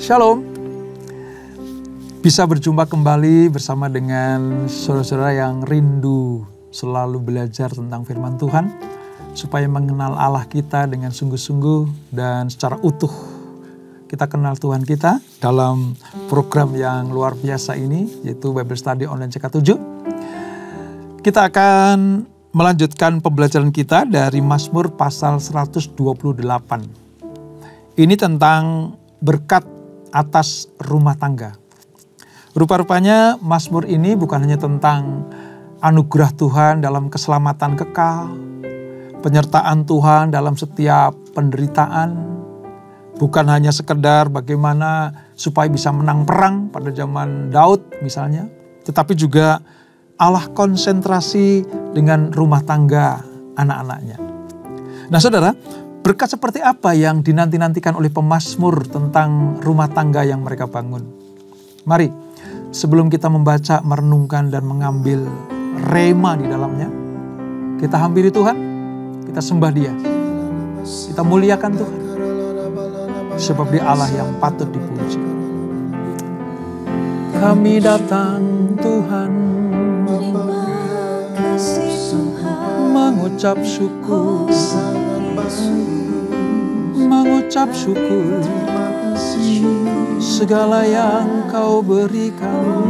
Shalom. Bisa berjumpa kembali bersama dengan saudara-saudara yang rindu selalu belajar tentang firman Tuhan, supaya mengenal Allah kita dengan sungguh-sungguh dan secara utuh. Kita kenal Tuhan kita dalam program yang luar biasa ini, yaitu Bible Study Online CK7. Kita akan melanjutkan pembelajaran kita dari Mazmur pasal 128. Ini tentang berkat atas rumah tangga. Rupa-rupanya Mazmur ini bukan hanya tentang anugerah Tuhan dalam keselamatan kekal, penyertaan Tuhan dalam setiap penderitaan, bukan hanya sekedar bagaimana supaya bisa menang perang pada zaman Daud misalnya, tetapi juga Allah konsentrasi dengan rumah tangga anak-anaknya. Nah saudara, berkat seperti apa yang dinanti-nantikan oleh pemazmur tentang rumah tangga yang mereka bangun? Mari, sebelum kita membaca, merenungkan, dan mengambil rema di dalamnya, kita hampiri Tuhan, kita sembah Dia, kita muliakan Tuhan, sebab Dia Allah yang patut dipuji. Kami datang Tuhan, mengucap syukur, mengucap syukur segala yang Kau berikan.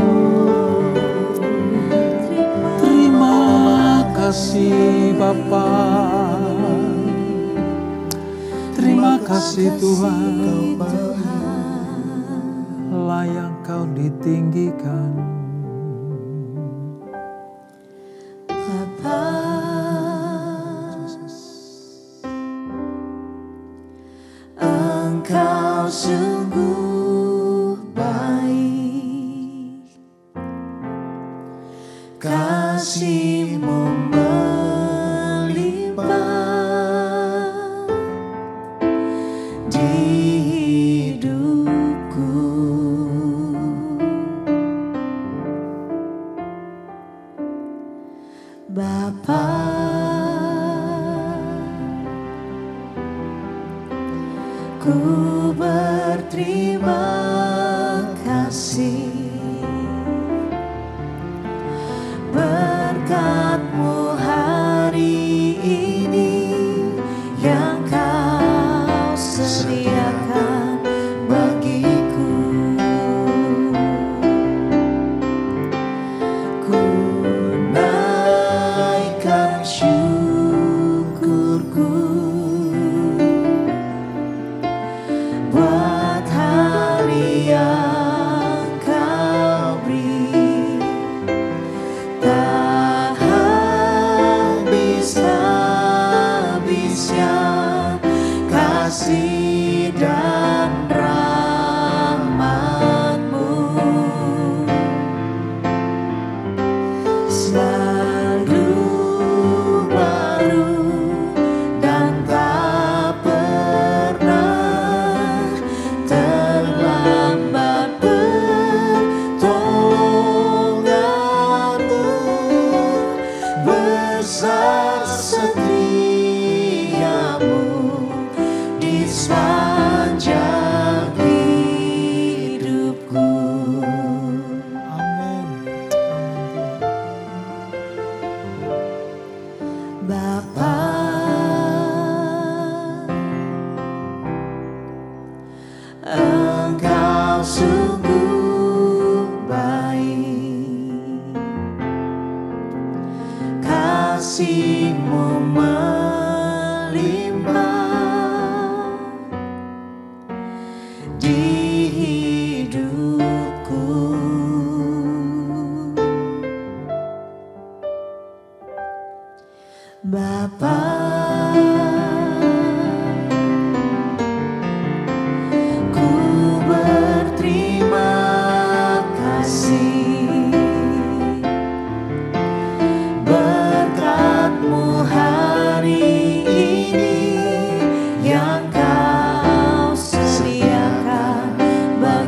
Terima kasih Bapa, terima kasih Tuhan, layak Kau ditinggikan. Sungguh baik, kasih-Mu melimpah di hidupku. Bapa, ku berterima kasih, berkat-Mu hari ini yang Kau sediakan bagiku. Ku naikkan syukurku buat hari yang Kau beri. Tak habis-habisnya kasih dan rahmat-Mu, selalu baru dan tak pernah terlambat pertolongan-Mu. Besar setia-Mu di sepanjang hidupku. Amin. Bapa, Engkau sungguh baik, kasih-Mu melimpah di hidupku. Bapa, ku berterima kasih, berkat-Mu hari ini yang Kau sediakan bagi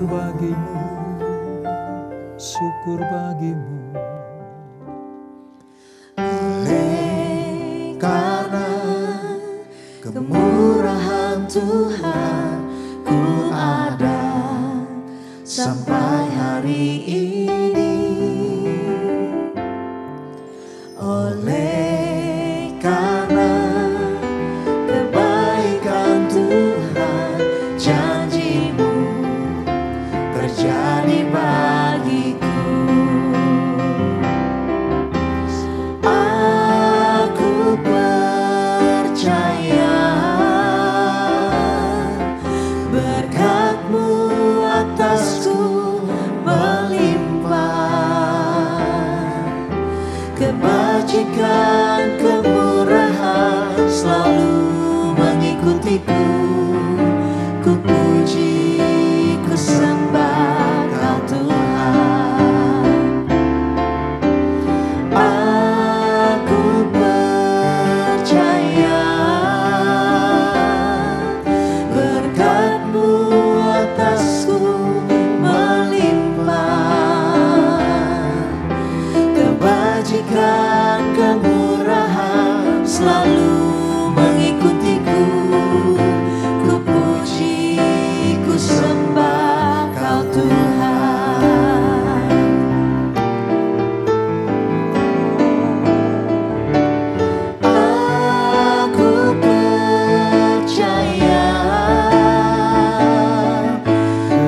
bagimu, syukur bagimu. Oleh karena kemurahan Tuhan, ku ada sampai hari ini. Oleh karena kebaikan Tuhan, janji-Mu terjadi bagiku. Aku percaya berkat-Mu atasku melimpah, kebajikan kemurahan selalu mengikutiku. Ku puji, ku sembah Kau Tuhan. Aku percaya berkat-Mu atasku melimpah, kebajikan kemurahan selalu mengikutiku. Ku puji, ku sembah Kau Tuhan. Aku percaya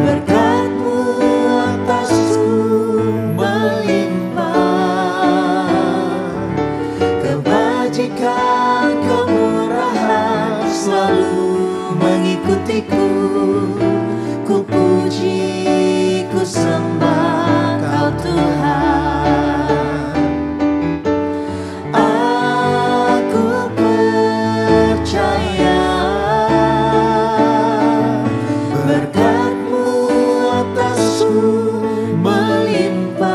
berkat-Mu atasku melimpah, kebajikan kemurahan selalu mengikutiku. Ku puji, ku sembah Kau Tuhan. Aku percaya berkat-Mu atasku melimpah,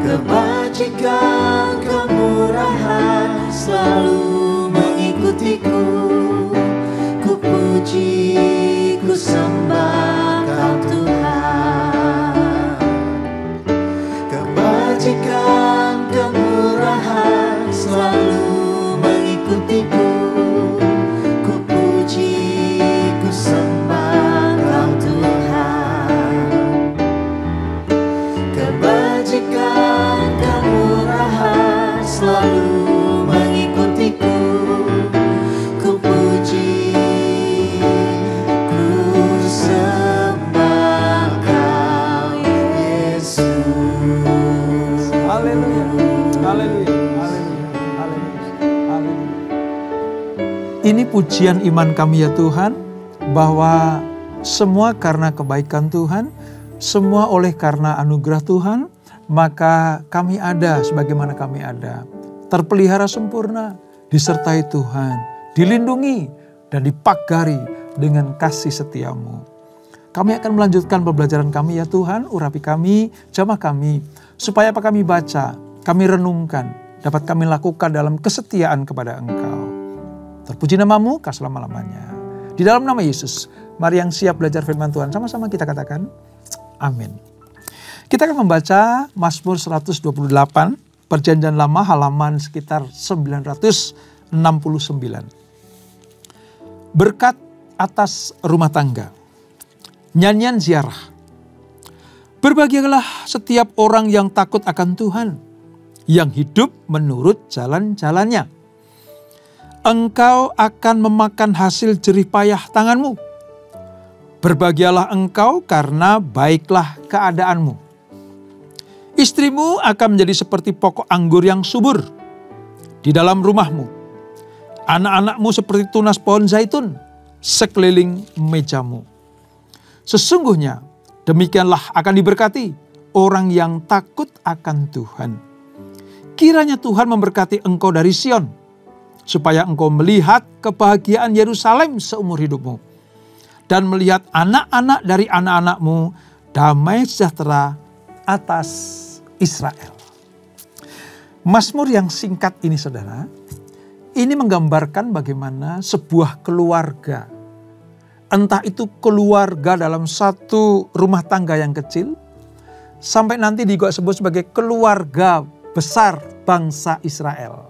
kebajikan kemurahan selalu mengikutiku. Ku puji, ku sembah Kau Tuhan. Kebajikan kemurahan selalu mengikutiku. Ku puji, ku sembah Kau Tuhan. Kebajikan kemurahan selalu mengikutiku. Ku puji, ku sembah Kau Yesus. Haleluya, haleluya, haleluya, haleluya, haleluya. Ini pujian iman kami ya Tuhan, bahwa semua karena kebaikan Tuhan, semua oleh karena anugerah Tuhan, maka kami ada sebagaimana kami ada. Terpelihara sempurna, disertai Tuhan, dilindungi dan dipagari dengan kasih setia-Mu. Kami akan melanjutkan pembelajaran kami ya Tuhan, urapi kami, jamah kami, supaya apa kami baca, kami renungkan, dapat kami lakukan dalam kesetiaan kepada Engkau. Terpuji nama-Mu kah selama-lamanya. Di dalam nama Yesus, mari yang siap belajar firman Tuhan, sama-sama kita katakan, amin. Kita akan membaca Mazmur 128, Perjanjian Lama, halaman sekitar 969. Berkat atas rumah tangga. Nyanyian ziarah. Berbahagialah setiap orang yang takut akan Tuhan, yang hidup menurut jalan-jalannya. Engkau akan memakan hasil jerih payah tanganmu. Berbahagialah engkau karena baiklah keadaanmu. Istrimu akan menjadi seperti pokok anggur yang subur di dalam rumahmu. Anak-anakmu seperti tunas pohon zaitun sekeliling mejamu. Sesungguhnya demikianlah akan diberkati orang yang takut akan Tuhan. Kiranya Tuhan memberkati engkau dari Sion, supaya engkau melihat kebahagiaan Yerusalem seumur hidupmu, dan melihat anak-anak dari anak-anakmu damai sejahtera atas Israel. Mazmur yang singkat ini saudara, ini menggambarkan bagaimana sebuah keluarga Entah itu keluarga dalam satu rumah tangga yang kecil, sampai nanti juga disebut sebagai keluarga besar bangsa Israel.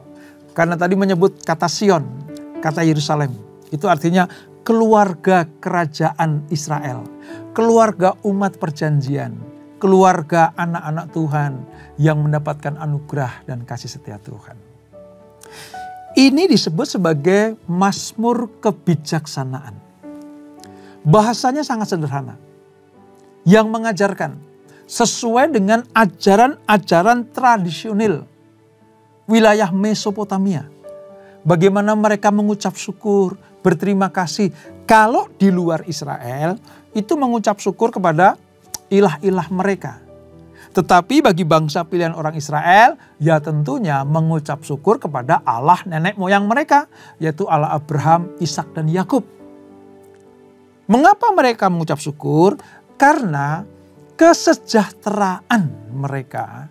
Karena tadi menyebut kata Sion, kata Yerusalem. Itu artinya keluarga kerajaan Israel. Keluarga umat perjanjian. Keluarga anak-anak Tuhan yang mendapatkan anugerah dan kasih setia Tuhan. Ini disebut sebagai Mazmur kebijaksanaan. Bahasanya sangat sederhana. Yang mengajarkan sesuai dengan ajaran-ajaran tradisional wilayah Mesopotamia. Bagaimana mereka mengucap syukur, berterima kasih. Kalau di luar Israel itu mengucap syukur kepada ilah-ilah mereka. Tetapi bagi bangsa pilihan orang Israel, ya tentunya mengucap syukur kepada Allah nenek moyang mereka, yaitu Allah Abraham, Ishak dan Yakub. Mengapa mereka mengucap syukur? Karena kesejahteraan mereka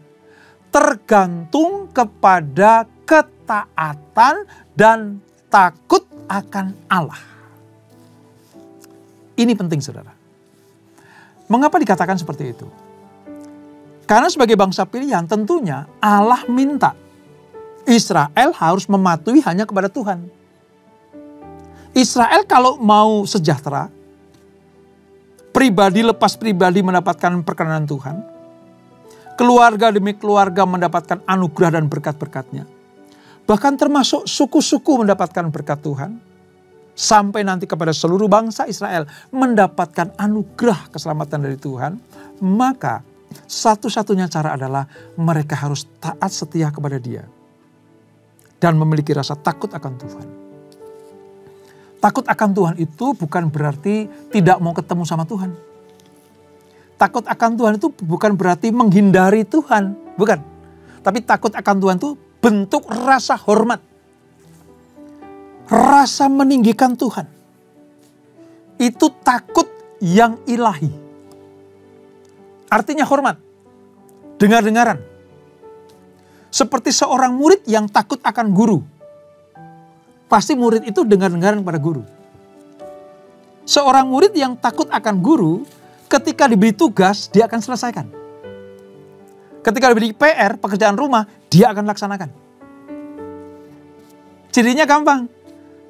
tergantung kepada ketaatan dan takut akan Allah. Ini penting, saudara. Mengapa dikatakan seperti itu? Karena sebagai bangsa pilihan tentunya Allah minta Israel harus mematuhi hanya kepada Tuhan. Israel kalau mau sejahtera, pribadi lepas pribadi mendapatkan perkenanan Tuhan, keluarga demi keluarga mendapatkan anugerah dan berkat-berkatnya, bahkan termasuk suku-suku mendapatkan berkat Tuhan, sampai nanti kepada seluruh bangsa Israel mendapatkan anugerah keselamatan dari Tuhan, maka satu-satunya cara adalah mereka harus taat setia kepada Dia dan memiliki rasa takut akan Tuhan. Takut akan Tuhan itu bukan berarti tidak mau ketemu sama Tuhan. Takut akan Tuhan itu bukan berarti menghindari Tuhan, bukan. Tapi takut akan Tuhan itu bentuk rasa hormat, rasa meninggikan Tuhan. Itu takut yang ilahi. Artinya hormat, dengar-dengaran. Seperti seorang murid yang takut akan guru. Pasti murid itu dengar-dengaran pada guru. Seorang murid yang takut akan guru, ketika diberi tugas, dia akan selesaikan. Ketika diberi PR, pekerjaan rumah, dia akan laksanakan. Cirinya gampang.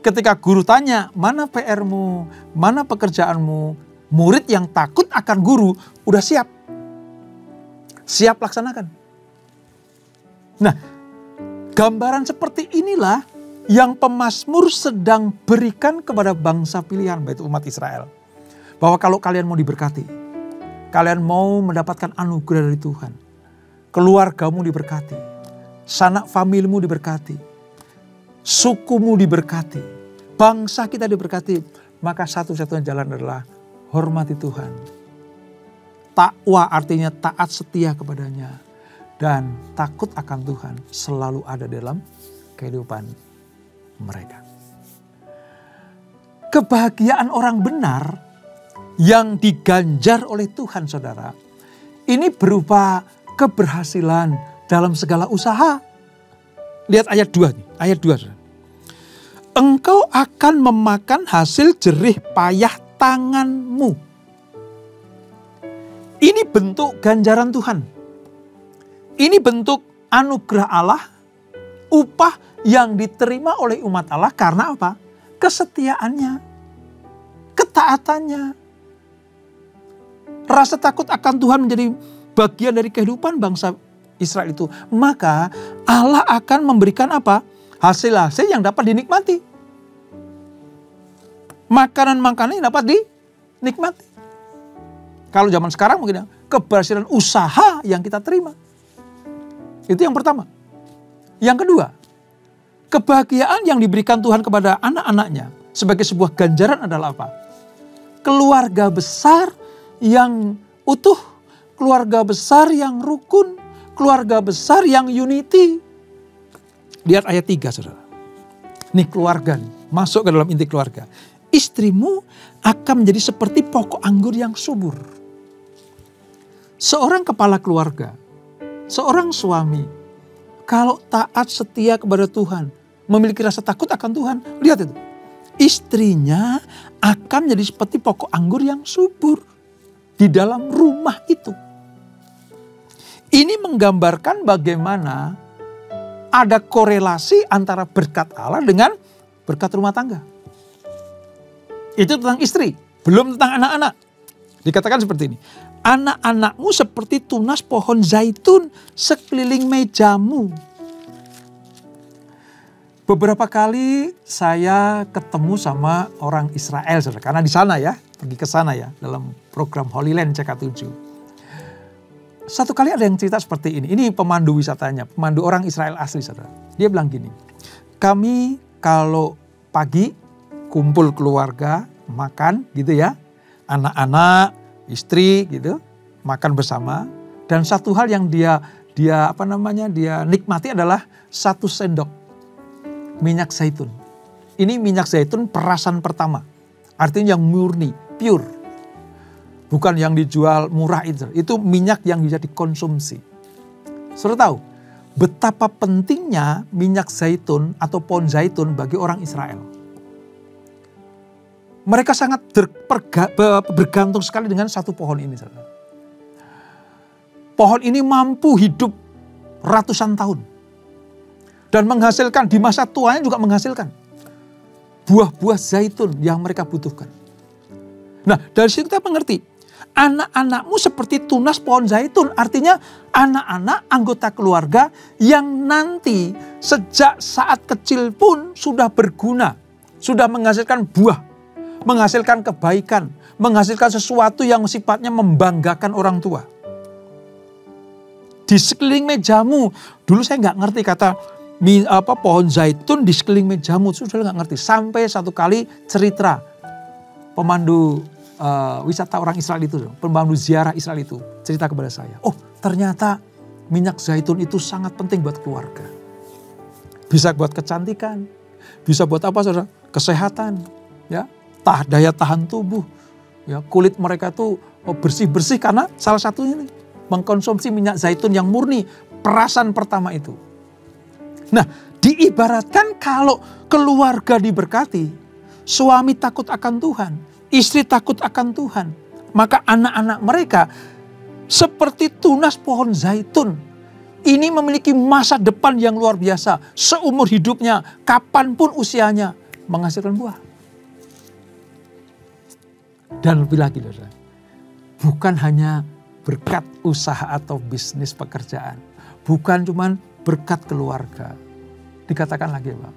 Ketika guru tanya, mana PR-mu, mana pekerjaanmu, murid yang takut akan guru, udah siap. Siap laksanakan. Nah, gambaran seperti inilah yang pemazmur sedang berikan kepada bangsa pilihan, yaitu umat Israel. Bahwa kalau kalian mau diberkati, kalian mau mendapatkan anugerah dari Tuhan, keluargamu diberkati, sanak familimu diberkati, sukumu diberkati, bangsa kita diberkati, maka satu-satunya jalan adalah hormati Tuhan. Takwa artinya taat setia kepadanya, dan takut akan Tuhan selalu ada dalam kehidupan mereka. Kebahagiaan orang benar yang diganjar oleh Tuhan, saudara, ini berupa keberhasilan dalam segala usaha. Lihat ayat 2 nih, ayat 2. Saudara. Engkau akan memakan hasil jerih payah tanganmu. Ini bentuk ganjaran Tuhan. Ini bentuk anugerah Allah, upah yang diterima oleh umat Allah karena apa? Kesetiaannya, ketaatannya. Rasa takut akan Tuhan menjadi bagian dari kehidupan bangsa Israel itu. Maka Allah akan memberikan apa? Hasil-hasil yang dapat dinikmati. Makanan-makanan yang dapat dinikmati. Kalau zaman sekarang mungkin keberhasilan usaha yang kita terima. Itu yang pertama. Yang kedua, kebahagiaan yang diberikan Tuhan kepada anak-anaknya sebagai sebuah ganjaran adalah apa? Keluarga besar yang utuh, keluarga besar yang rukun, keluarga besar yang unity. Lihat ayat 3, saudara. Nih keluarga nih, masuk ke dalam inti keluarga. Istrimu akan menjadi seperti pokok anggur yang subur. Seorang kepala keluarga, seorang suami, kalau taat setia kepada Tuhan, memiliki rasa takut akan Tuhan, lihat itu. istrinya akan menjadi seperti pokok anggur yang subur di dalam rumah itu. Ini menggambarkan bagaimana ada korelasi antara berkat Allah dengan berkat rumah tangga. Itu tentang istri, belum tentang anak-anak. Dikatakan seperti ini. Anak-anakmu seperti tunas pohon zaitun sekeliling mejamu. Beberapa kali saya ketemu sama orang Israel, saudara. Karena di sana ya, pergi ke sana ya, dalam program Holy Land CK7. Satu kali ada yang cerita seperti ini. Ini pemandu wisatanya, pemandu orang Israel asli, saudara. Dia bilang gini, kami kalau pagi kumpul keluarga, makan gitu ya. Anak-anak, istri gitu, makan bersama. Dan satu hal yang dia nikmati adalah 1 sendok minyak zaitun. Ini minyak zaitun perasan pertama. Artinya yang murni, pure. Bukan yang dijual murah itu. Itu minyak yang bisa dikonsumsi. Saudara tahu betapa pentingnya minyak zaitun atau pohon zaitun bagi orang Israel. Mereka sangat bergantung sekali dengan satu pohon ini. Saudara. Pohon ini mampu hidup ratusan tahun. Dan menghasilkan, di masa tuanya juga menghasilkan buah-buah zaitun yang mereka butuhkan. Nah, dari situ kita mengerti, anak-anakmu seperti tunas pohon zaitun. Artinya anak-anak anggota keluarga yang nanti sejak saat kecil pun sudah berguna. Sudah menghasilkan buah, menghasilkan kebaikan, menghasilkan sesuatu yang sifatnya membanggakan orang tua. Di sekeliling mejamu, dulu saya nggak ngerti kata pohon zaitun di sekeliling mejamu, sudah nggak ngerti. Sampai satu kali cerita pemandu wisata orang Israel itu, pemandu ziarah Israel itu cerita kepada saya. Oh, ternyata minyak zaitun itu sangat penting buat keluarga. Bisa buat kecantikan, bisa buat apa saudara? Kesehatan, ya, daya tahan tubuh, ya, kulit mereka tuh bersih-bersih karena salah satunya ini mengkonsumsi minyak zaitun yang murni, perasan pertama itu. Nah, diibaratkan kalau keluarga diberkati, suami takut akan Tuhan, istri takut akan Tuhan, maka anak-anak mereka seperti tunas pohon zaitun. Ini memiliki masa depan yang luar biasa, seumur hidupnya, kapanpun usianya, menghasilkan buah. Dan lebih lagi, saudara, bukan hanya berkat usaha atau bisnis pekerjaan, bukan cuman berkat keluarga. Dikatakan lagi, Pak,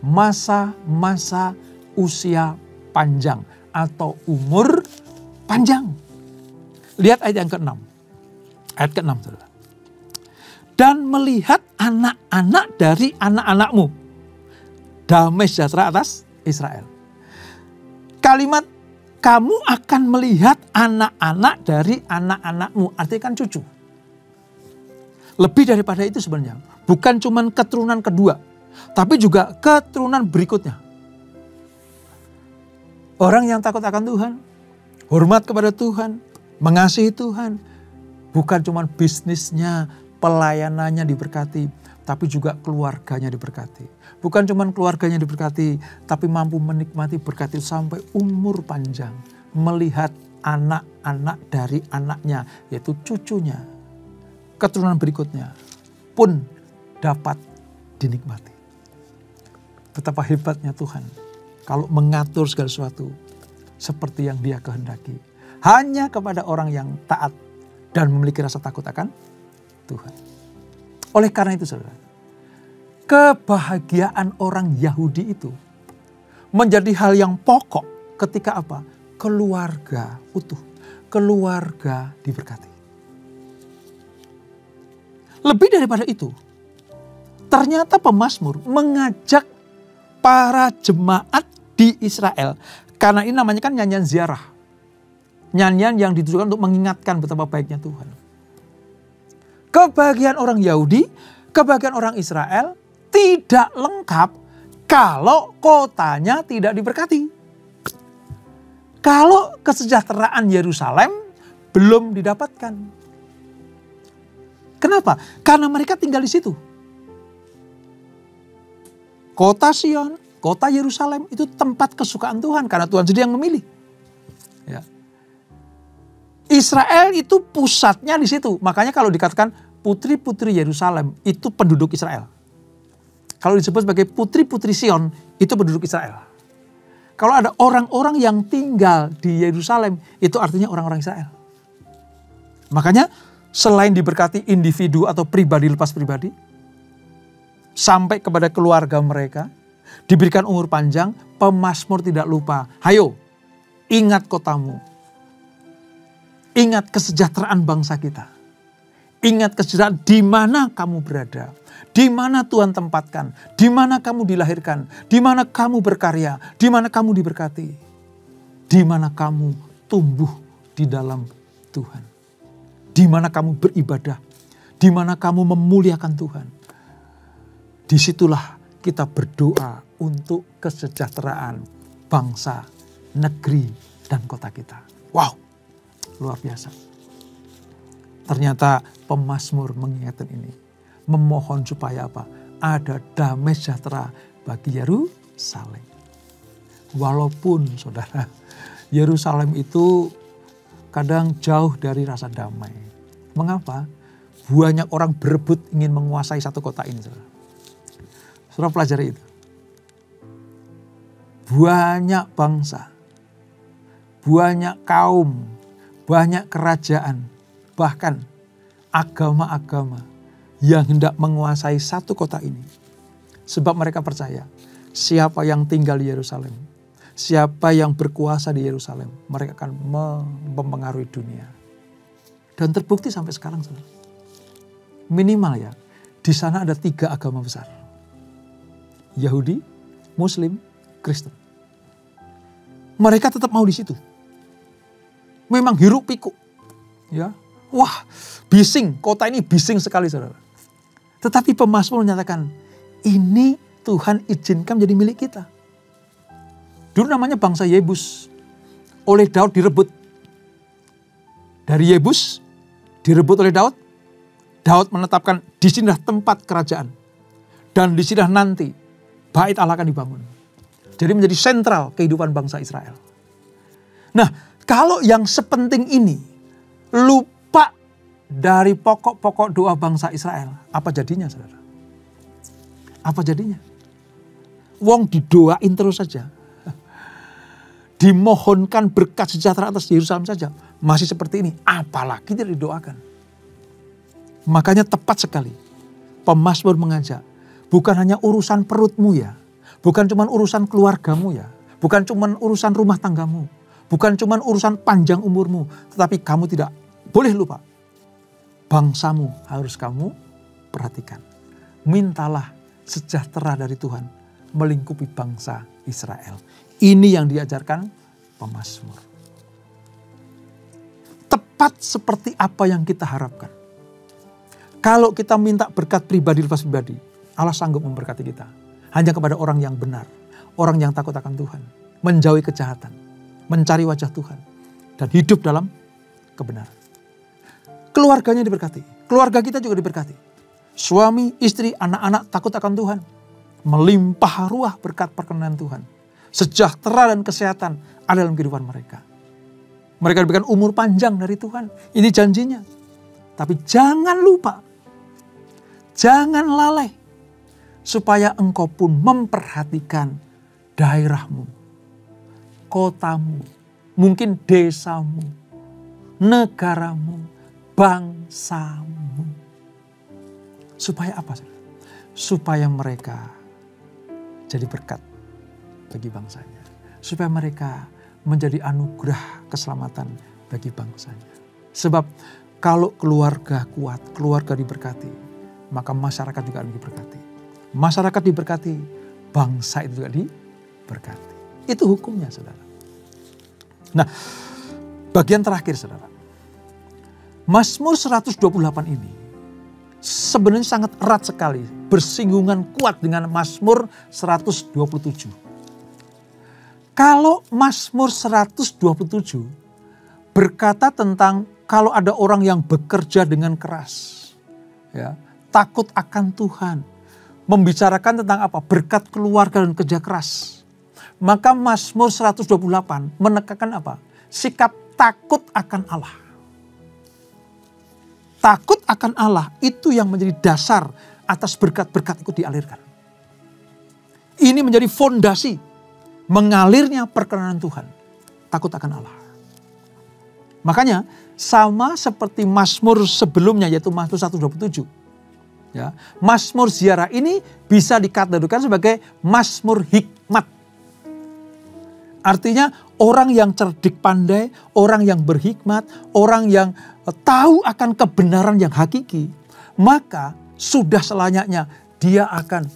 masa-masa usia panjang atau umur panjang. Lihat ayat yang ke-6. Ayat ke-6, saudara. Dan melihat anak-anak dari anak-anakmu. Damai sejahtera atas Israel. Kalimat kamu akan melihat anak-anak dari anak-anakmu. Artinya kan cucu. Lebih daripada itu sebenarnya. Bukan cuma keturunan kedua. Tapi juga keturunan berikutnya. Orang yang takut akan Tuhan. Hormat kepada Tuhan. Mengasihi Tuhan. Bukan cuma bisnisnya, pelayanannya diberkati. Tapi juga keluarganya diberkati. Bukan cuma keluarganya diberkati. Tapi mampu menikmati berkat itu sampai umur panjang. Melihat anak-anak dari anaknya. Yaitu cucunya. Keturunan berikutnya pun dapat dinikmati. Betapa hebatnya Tuhan kalau mengatur segala sesuatu seperti yang Dia kehendaki. Hanya kepada orang yang taat dan memiliki rasa takut akan Tuhan. Oleh karena itu, saudara, kebahagiaan orang Yahudi itu menjadi hal yang pokok ketika apa? Keluarga utuh, keluarga diberkati. Lebih daripada itu, ternyata pemazmur mengajak para jemaat di Israel. Karena ini namanya kan nyanyian ziarah. Nyanyian yang ditujukan untuk mengingatkan betapa baiknya Tuhan. Kebahagiaan orang Yahudi, kebahagiaan orang Israel tidak lengkap kalau kotanya tidak diberkati. Kalau kesejahteraan Yerusalem belum didapatkan. Kenapa? Karena mereka tinggal di situ. Kota Sion, kota Yerusalem itu tempat kesukaan Tuhan karena Tuhan sendiri yang memilih. Ya. Israel itu pusatnya di situ. Makanya kalau dikatakan putri-putri Yerusalem itu penduduk Israel. Kalau disebut sebagai putri-putri Sion itu penduduk Israel. Kalau ada orang-orang yang tinggal di Yerusalem itu artinya orang-orang Israel. Makanya selain diberkati individu atau pribadi lepas pribadi, sampai kepada keluarga mereka, diberikan umur panjang, pemazmur tidak lupa. Hayo, ingat kotamu. Ingat kesejahteraan bangsa kita. Ingat kesejahteraan di mana kamu berada. Di mana Tuhan tempatkan. Di mana kamu dilahirkan. Di mana kamu berkarya. Di mana kamu diberkati. Di mana kamu tumbuh di dalam Tuhan. Di mana kamu beribadah. Di mana kamu memuliakan Tuhan. Disitulah kita berdoa untuk kesejahteraan bangsa, negeri, dan kota kita. Wow, luar biasa. Ternyata pemazmur mengingatkan ini. Memohon supaya apa? Ada damai sejahtera bagi Yerusalem. Walaupun saudara, Yerusalem itu kadang jauh dari rasa damai. Mengapa? Banyak orang berebut ingin menguasai satu kota ini. Saudara pelajari itu. Banyak bangsa, banyak kaum, banyak kerajaan, bahkan agama-agama yang hendak menguasai satu kota ini. Sebab mereka percaya siapa yang tinggal di Yerusalem, siapa yang berkuasa di Yerusalem, mereka akan mempengaruhi dunia. Dan terbukti sampai sekarang, saudara. Minimal ya, di sana ada 3 agama besar. Yahudi, Muslim, Kristen. Mereka tetap mau di situ. Memang hiruk pikuk. Ya. Wah, bising. Kota ini bising sekali, saudara. Tetapi pemazmur menyatakan, ini Tuhan izinkan menjadi milik kita. Dulu namanya bangsa Yebus. Oleh Daud direbut. Dari Yebus, direbut oleh Daud. Daud menetapkan di sinilah tempat kerajaan. Dan di sinilah nanti Bait Allah akan dibangun. Jadi menjadi sentral kehidupan bangsa Israel. Nah, kalau yang sepenting ini lupa dari pokok-pokok doa bangsa Israel, apa jadinya, saudara? Apa jadinya? Wong didoain terus saja. Dimohonkan berkat sejahtera atas Yerusalem saja. Masih seperti ini, apalagi tidak didoakan. Makanya tepat sekali pemazmur mengajak. Bukan hanya urusan perutmu ya. Bukan cuma urusan keluargamu ya. Bukan cuma urusan rumah tanggamu. Bukan cuma urusan panjang umurmu. Tetapi kamu tidak boleh lupa. Bangsamu harus kamu perhatikan. Mintalah sejahtera dari Tuhan melingkupi bangsa Israel. Ini yang diajarkan pemazmur. Tepat seperti apa yang kita harapkan. Kalau kita minta berkat pribadi lepas pribadi, Allah sanggup memberkati kita. Hanya kepada orang yang benar. Orang yang takut akan Tuhan. Menjauhi kejahatan. Mencari wajah Tuhan. Dan hidup dalam kebenaran. Keluarganya diberkati. Keluarga kita juga diberkati. Suami, istri, anak-anak takut akan Tuhan. Melimpah ruah berkat perkenan Tuhan. Sejahtera dan kesehatan ada dalam kehidupan mereka. Mereka diberikan umur panjang dari Tuhan. Ini janjinya. Tapi jangan lupa. Jangan lalai. Supaya engkau pun memperhatikan daerahmu, kotamu, mungkin desamu, negaramu, bangsamu. Supaya apa? Supaya mereka jadi berkat bagi bangsanya. Supaya mereka menjadi anugerah keselamatan bagi bangsanya. Sebab kalau keluarga kuat, keluarga diberkati, maka masyarakat juga akan diberkati. Masyarakat diberkati, bangsa itu juga diberkati. Itu hukumnya, saudara. Nah, bagian terakhir, saudara. Mazmur 128 ini sebenarnya sangat erat sekali, bersinggungan kuat dengan Mazmur 127. Kalau Mazmur 127 berkata tentang kalau ada orang yang bekerja dengan keras, ya, takut akan Tuhan, membicarakan tentang apa? Berkat keluarga dan kerja keras. Maka Mazmur 128 menekankan apa? Sikap takut akan Allah. Takut akan Allah itu yang menjadi dasar atas berkat-berkat itu dialirkan. Ini menjadi fondasi mengalirnya perkenanan Tuhan. Takut akan Allah. Makanya sama seperti Mazmur sebelumnya yaitu Mazmur 127. Ya, Mazmur ziarah ini bisa dikategorikan sebagai Mazmur hikmat. Artinya orang yang cerdik pandai, orang yang berhikmat, orang yang tahu akan kebenaran yang hakiki, maka sudah selayaknya dia akan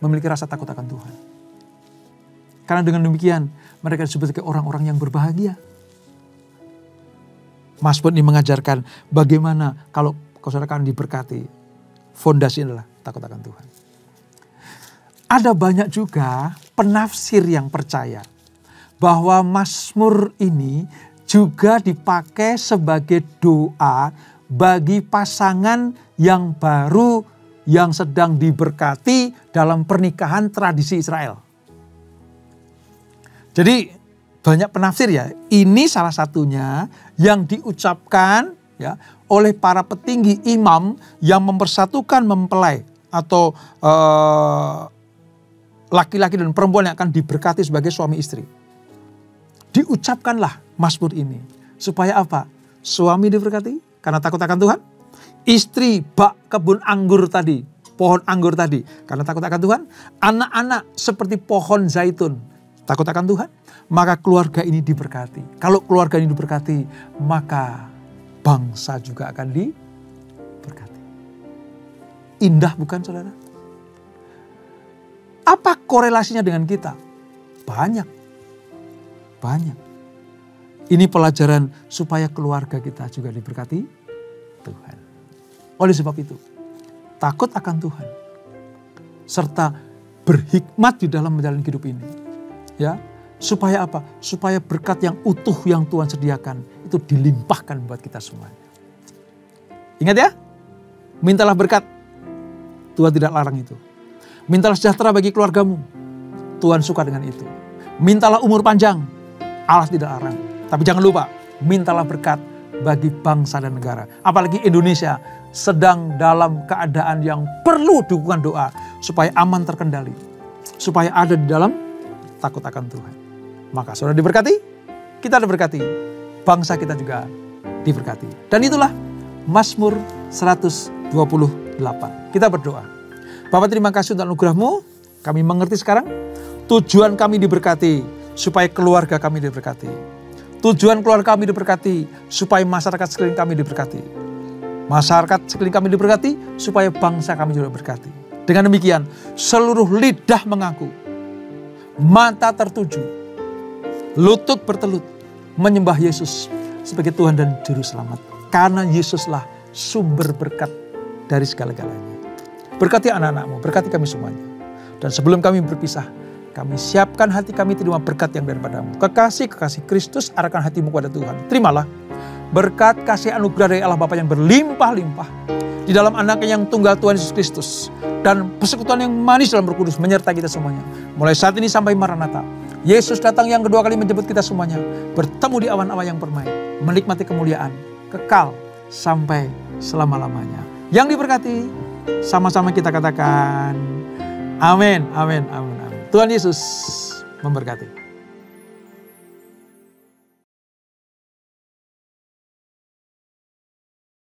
memiliki rasa takut akan Tuhan. Karena dengan demikian mereka disebut sebagai orang-orang yang berbahagia. Mazmur ini mengajarkan bagaimana kalau saudara akan diberkati. Fondasi adalah takut akan Tuhan. Ada banyak juga penafsir yang percaya bahwa Mazmur ini juga dipakai sebagai doa bagi pasangan yang baru yang sedang diberkati dalam pernikahan tradisi Israel. Jadi banyak penafsir ya. Ini salah satunya yang diucapkan ya oleh para petinggi imam yang mempersatukan mempelai atau laki-laki dan perempuan yang akan diberkati sebagai suami istri. Diucapkanlah Mazmur ini. Supaya apa? Suami diberkati karena takut akan Tuhan. Istri bak kebun anggur tadi, pohon anggur tadi karena takut akan Tuhan. Anak-anak seperti pohon zaitun, takut akan Tuhan. Maka keluarga ini diberkati. Kalau keluarga ini diberkati, maka bangsa juga akan diberkati. Indah bukan saudara? Apa korelasinya dengan kita? Banyak. Ini pelajaran supaya keluarga kita juga diberkati Tuhan. Oleh sebab itu, takut akan Tuhan. Serta berhikmat di dalam menjalani hidup ini. Ya, supaya apa? Supaya berkat yang utuh yang Tuhan sediakan itu dilimpahkan buat kita semuanya. Ingat ya, mintalah berkat. Tuhan tidak larang itu. Mintalah sejahtera bagi keluargamu. Tuhan suka dengan itu. Mintalah umur panjang. Allah tidak larang. Tapi jangan lupa, mintalah berkat bagi bangsa dan negara. Apalagi Indonesia sedang dalam keadaan yang perlu dukungan doa. Supaya aman terkendali. Supaya ada di dalam takut akan Tuhan. Maka saudara diberkati, kita diberkati. Bangsa kita juga diberkati. Dan itulah Mazmur 128. Kita berdoa. Bapak terima kasih untuk anugerah-Mu. Kami mengerti sekarang. Tujuan kami diberkati. Supaya keluarga kami diberkati. Tujuan keluarga kami diberkati. Supaya masyarakat sekeliling kami diberkati. Masyarakat sekeliling kami diberkati. Supaya bangsa kami juga diberkati. Dengan demikian seluruh lidah mengaku. Mata tertuju. Lutut bertelut. Menyembah Yesus sebagai Tuhan dan Juru Selamat. Karena Yesuslah sumber berkat dari segala-galanya. Berkati anak-anak-Mu. Berkati kami semuanya. Dan sebelum kami berpisah. Kami siapkan hati kami terima berkat yang daripada-Mu. Kekasih Kristus arahkan hatimu kepada Tuhan. Terimalah berkat kasih anugerah dari Allah Bapa yang berlimpah-limpah. Di dalam anaknya yang tunggal Tuhan Yesus Kristus. Dan persekutuan yang manis dalam Roh Kudus menyertai kita semuanya. Mulai saat ini sampai Maranatha. Yesus datang yang kedua kali menjemput kita semuanya. Bertemu di awan-awan yang permai. Menikmati kemuliaan. Kekal sampai selama-lamanya. Yang diberkati sama-sama kita katakan. Amin, amin, amin, amin. Tuhan Yesus memberkati.